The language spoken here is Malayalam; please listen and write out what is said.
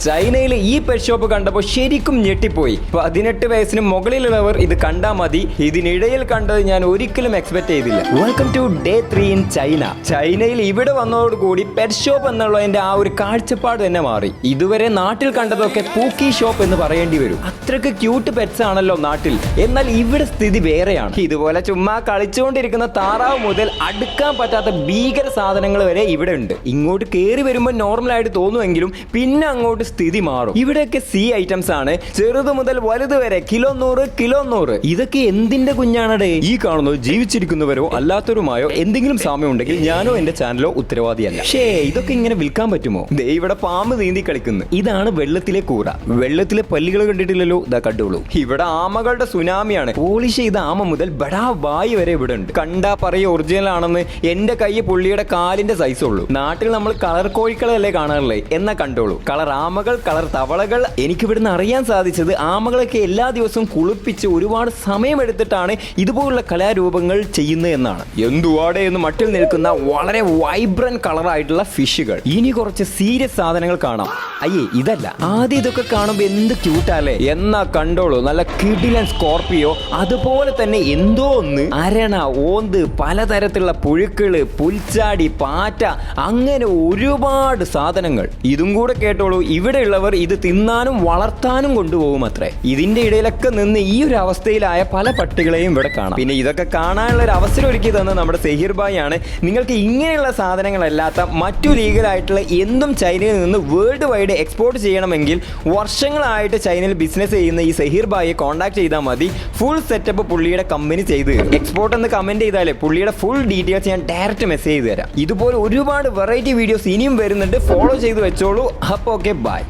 ചൈനയിലെ ഈ പെറ്റ് ഷോപ്പ് കണ്ടപ്പോൾ ശരിക്കും ഞെട്ടിപ്പോയി. 18 വയസ്സിന് മുകളിലുള്ളവർ ഇത് കണ്ടാ മതി. ഇതിനിടയിൽ കണ്ടത് ഞാൻ ഒരിക്കലും എക്സ്പെക്ട് ചെയ്തില്ല. Welcome to day 3 in China. ചൈനയിൽ ഇവിടെ വന്നതോടുകൂടി പെറ്റ് ഷോപ്പ് എന്നുള്ളതിന്റെ ആ ഒരു കാഴ്ചപ്പാട് തന്നെ മാറി. ഇതുവരെ നാട്ടിൽ കണ്ടതൊക്കെ പൂക്കി ഷോപ്പ് എന്ന് പറയേണ്ടി വരും. അത്രക്ക് ക്യൂട്ട് പെറ്റ്സ് ആണല്ലോ നാട്ടിൽ. എന്നാൽ ഇവിടെ സ്ഥിതി വേറെയാണ്. ഇതുപോലെ ചുമ്മാ കളിച്ചുകൊണ്ടിരിക്കുന്ന താറാവ് മുതൽ അടുക്കാൻ പറ്റാത്ത ഭീകര സാധനങ്ങൾ വരെ ഇവിടെ ഉണ്ട്. ഇങ്ങോട്ട് കയറി വരുമ്പോൾ നോർമൽ ആയിട്ട് തോന്നുമെങ്കിലും പിന്നെ അങ്ങോട്ട് സ്ഥിതി മാറും. ഇവിടെയൊക്കെ സീ ഐറ്റംസ് ആണ്. ചെറുത് മുതൽ വലുത് വരെ കിലോ 100. ഇതൊക്കെ എന്തിന്റെ കുഞ്ഞാണടേ? ഈ കാണുന്നത് ജീവിച്ചിരിക്കുന്നവരോ അല്ലാത്തവരുമായോ എന്തെങ്കിലും സാമ്യം ഉണ്ടെങ്കിൽ ഞാനോ എന്റെ ചാനലോ ഉത്തരവാദിയല്ല. ഇതൊക്കെ ഇങ്ങനെ വിൽക്കാൻ പറ്റുമോ? ദേ ഇവിടെ പാമ്പ് നീന്തി കളിക്കുന്നു. ഇതാണ് വെള്ളത്തിലെ കൂറ. വെള്ളത്തിലെ പല്ലുകൾ കണ്ടിട്ടില്ലല്ലോ, ഇതാ കണ്ടുള്ളൂ. ഇവിടെ ആമകളുടെ സുനാമിയാണ്. പോളിഷ് ചെയ്ത ആമ മുതൽ ബടാ വായി വരെ ഇവിടെ ഉണ്ട്. കണ്ടാ പറയ ഒറിജിനൽ ആണെന്ന്. എന്റെ കൈ പുള്ളിയുടെ കാലിന്റെ സൈസ് ഉള്ളൂ. നാട്ടിൽ നമ്മൾ കളർ കോഴികളല്ലേ കാണാറില്ലേ? എന്നാ കണ്ടോളൂ. കളർ ആമകൾ, കളർ തവളകൾ. എനിക്ക് ഇവിടുന്ന് അറിയാൻ സാധിച്ചത് ആമകളൊക്കെ എല്ലാ ദിവസവും കുളിപ്പിച്ച് ഒരുപാട് സമയമെടുത്തിട്ടാണ് ഇതുപോലുള്ള കലാരൂപങ്ങൾ ചെയ്യുന്നത് എന്നാണ്. എന്തുവാടെ എന്ന് മട്ടിൽ നിൽക്കുന്ന വളരെ വൈബ്രന്റ് കളറായിട്ടുള്ള ഫിഷുകൾ. ഇനി കുറച്ച് സീരിയസ് സാധനങ്ങൾ കാണാം. അയ്യേ ഇതല്ല. ആദ്യം ഇതൊക്കെ കാണുമ്പോൾ എന്ത് ക്യൂട്ടല്ലേ? എന്നാ കണ്ടോളൂ. നല്ല കിടിലൻ സ്കോർപിയോ, അതുപോലെ തന്നെ എന്തോ ഒന്ന് അരണ, ഓന്ത്, പലതരത്തിലുള്ള പുഴുക്കള്, പുൽച്ചാടി, പാറ്റ, അങ്ങനെ ഒരുപാട് സാധനങ്ങൾ. ഇതും കൂടെ കേട്ടോളൂ. ഇവിടെ ഉള്ളവർ ഇത് തിന്നാനും വളർത്താനും കൊണ്ടുപോകും അത്രേ. ഇതിന്റെ ഇടയിലൊക്കെ നിന്ന് ഈ ഒരു അവസ്ഥയിലായ പല പട്ടികളെയും ഇവിടെ കാണാം. പിന്നെ ഇതൊക്കെ കാണാനുള്ള ഒരു അവസരം ഒരുക്കി തന്ന നമ്മുടെ സെഹീർ ഭായി ആണ്. നിങ്ങൾക്ക് ഇങ്ങനെയുള്ള സാധനങ്ങളല്ലാത്ത മറ്റു ലീഗലായിട്ടുള്ള എന്തും ചൈനയിൽ നിന്ന് വേൾഡ് വൈഡ് എക്സ്പോർട്ട് ചെയ്യണമെങ്കിൽ വർഷങ്ങളായിട്ട് ചൈനയിൽ ബിസിനസ് ചെയ്യുന്ന ഈ സെഹീർ ഭായിയെ കോൺടാക്ട് ചെയ്താൽ മതി. ഫുൾ സെറ്റപ്പ് പുള്ളിയുടെ കമ്പനി ചെയ്ത് തരും. എക്സ്പോർട്ട് എന്ന് കമന്റ് ചെയ്താലേ പുള്ളിയുടെ ഫുൾ ഡീറ്റെയിൽസ് ഞാൻ ഡയറക്റ്റ് മെസ്സേജ് ചെയ്ത് തരാം. ഇതുപോലെ ഒരുപാട് വെറൈറ്റി വീഡിയോസ് ഇനിയും വരുന്നുണ്ട്. ഫോളോ ചെയ്ത് വെച്ചോളൂ. അപ്പോൾ ഓക്കെ, ബൈ.